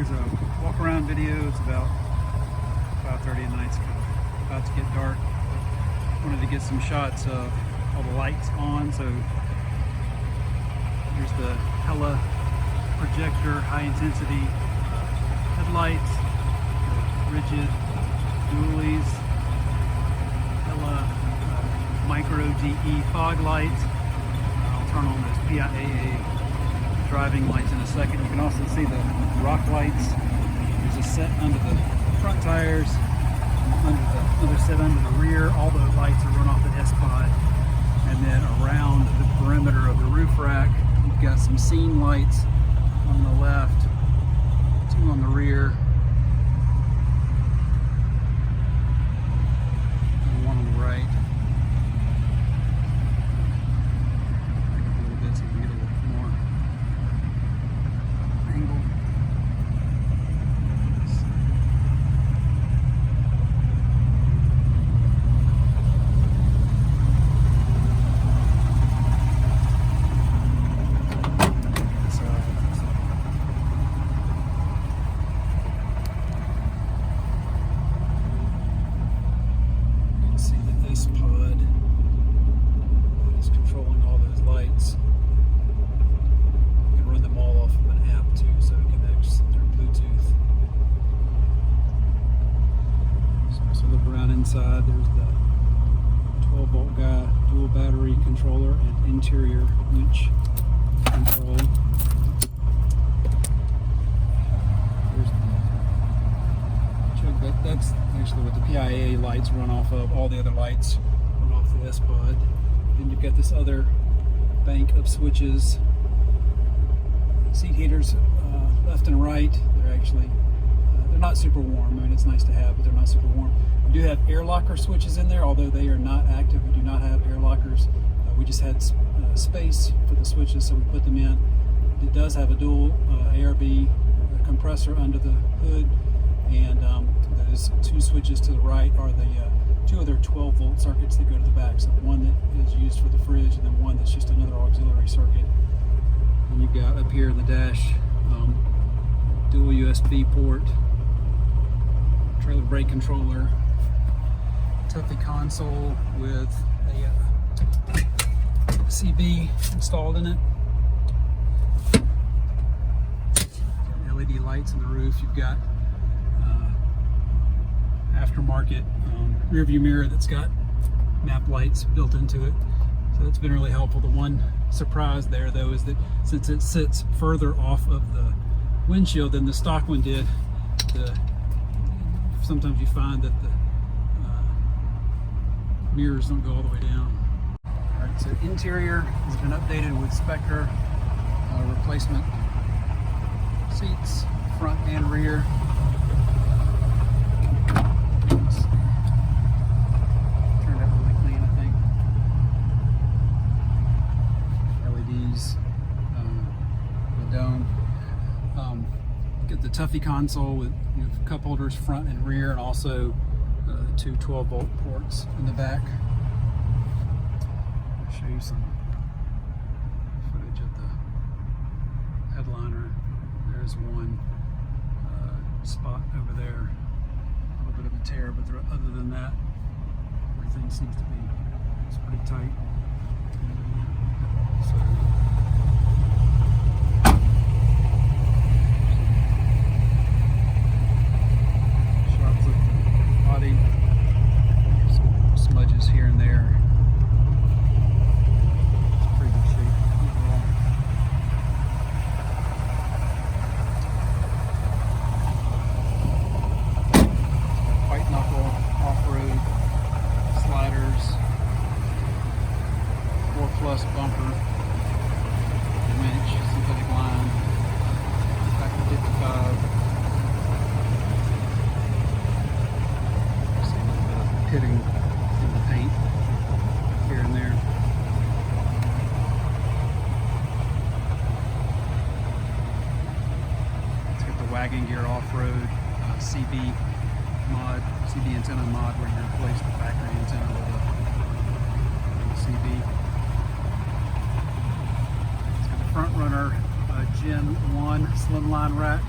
Here's a walk around video. It's about 5:30 at night. It's about to get dark. Wanted to get some shots of all the lights on. So here's the hella projector, high intensity headlights, rigid dualies, hella micro DE fog lights. I'll turn on those PIAA driving lights in a second. You can also see the rock lights. There's a set under the front tires, another set under the rear. All the lights are run off the S-Pod. And then around the perimeter of the roof rack, you've got some scene lights on the left, two on the rear, and one on the right. Back up a little bit so you can get a little more angle. S-Pod is controlling all those lights. You can run them all off of an app too, so it connects through Bluetooth. So look around inside. There's the 12-volt guy, dual battery controller, and interior winch control. There's the that's actually what the PIA lights run off of. All the other lights run off the S-Pod. Then you've got this other bank of switches. Seat heaters left and right. They're actually they're not super warm. I mean, it's nice to have, but they're not super warm. We do have air locker switches in there, although they are not active. We do not have air lockers. We just had space for the switches, so we put them in. It does have a dual ARB compressor under the hood, and those two switches to the right are the two other 12-volt circuits that go to the back. So one that is used for the fridge, and then one that's just another auxiliary circuit. And you've got up here in the dash dual USB port, trailer brake controller, Tuffy console with a CB installed in it. LED lights in the roof. You've got aftermarket rear view mirror that's got map lights built into it. So that's been really helpful. The one surprise there though is that since it sits further off of the windshield than the stock one did, sometimes you find that the mirrors don't go all the way down. Alright, so interior has been updated with Spectre replacement seats, front and rear. Turned out really clean, I think. LEDs, the dome. Get the Tuffy console with cup holders front and rear, and also two 12-volt ports in the back. I'll show you some footage of the headliner. There's one spot over there, a little bit of a tear, but other than that, everything seems to be pretty tight. So, shots of the body, some smudges here and there. It's pretty good shape overall. White knuckle off-road sliders, 4+ bumper, winch, synthetic line, back to 55. See a little bit of pitting in the paint here and there. It's got the wagon gear off-road CB mod, CB antenna mod, where you replace the factory antenna with a CB. It's got the front runner Gen 1 slimline rack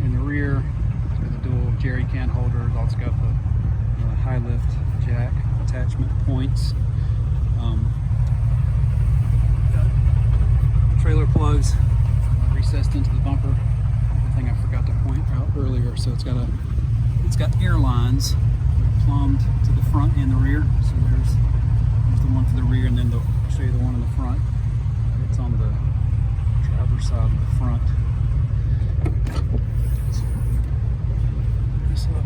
in the rear. It's got the dual jerry can holders. Also got the high lift jack attachment points. Got trailer plugs recessed into the bumper. The thing I forgot to point out earlier. So it's got air lines plumbed to the front and the rear. So there's the one for the rear, and then they'll show you the one in the front. It's on the driver's side of the front. This up.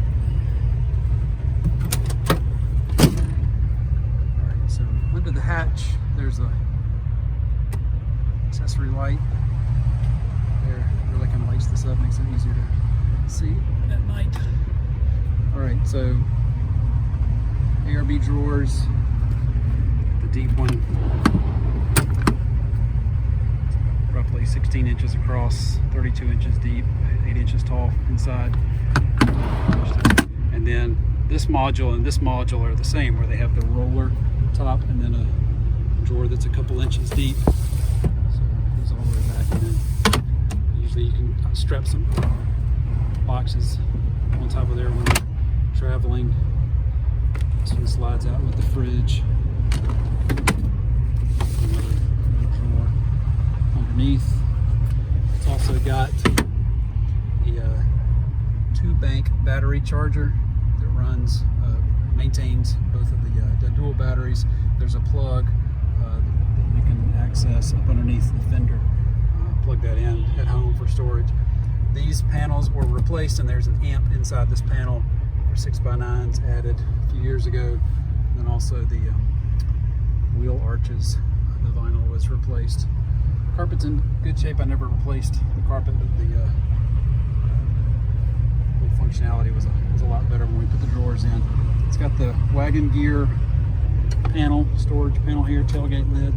Alright, so under the hatch there's a accessory light there. Really kind of lights this up, makes it easier to see at night. Alright, so ARB drawers, the deep one, roughly 16 inches across, 32 inches deep, 8 inches tall inside. And then this module and this module are the same, where they have the roller top and then a drawer that's a couple inches deep. So it goes all the way back, and then usually you can strap some boxes on top of there when you're traveling. This one slides out with the fridge. Another drawer underneath. It's also got the 2-bank battery charger that runs, maintains both of the dual batteries. There's a plug that you can access up underneath the fender. Plug that in at home for storage. These panels were replaced, and there's an amp inside this panel. 6x9s added a few years ago. And then also the wheel arches, the vinyl was replaced. Carpet's in good shape. I never replaced the carpet, but the functionality was a lot better when we put the drawers in. It's got the wagon gear panel, storage panel here, tailgate lid.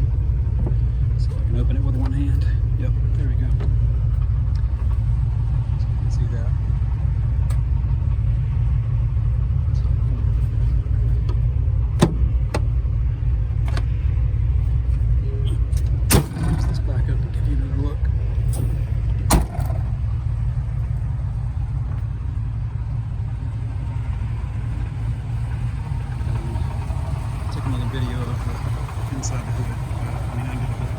So I can open it with one hand. Yep, there we go. So you can see that. Video of the inside the hood, under the hood.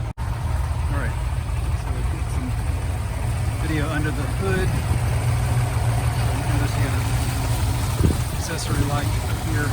Alright, so we get some video under the hood. So you notice you got an accessory light here.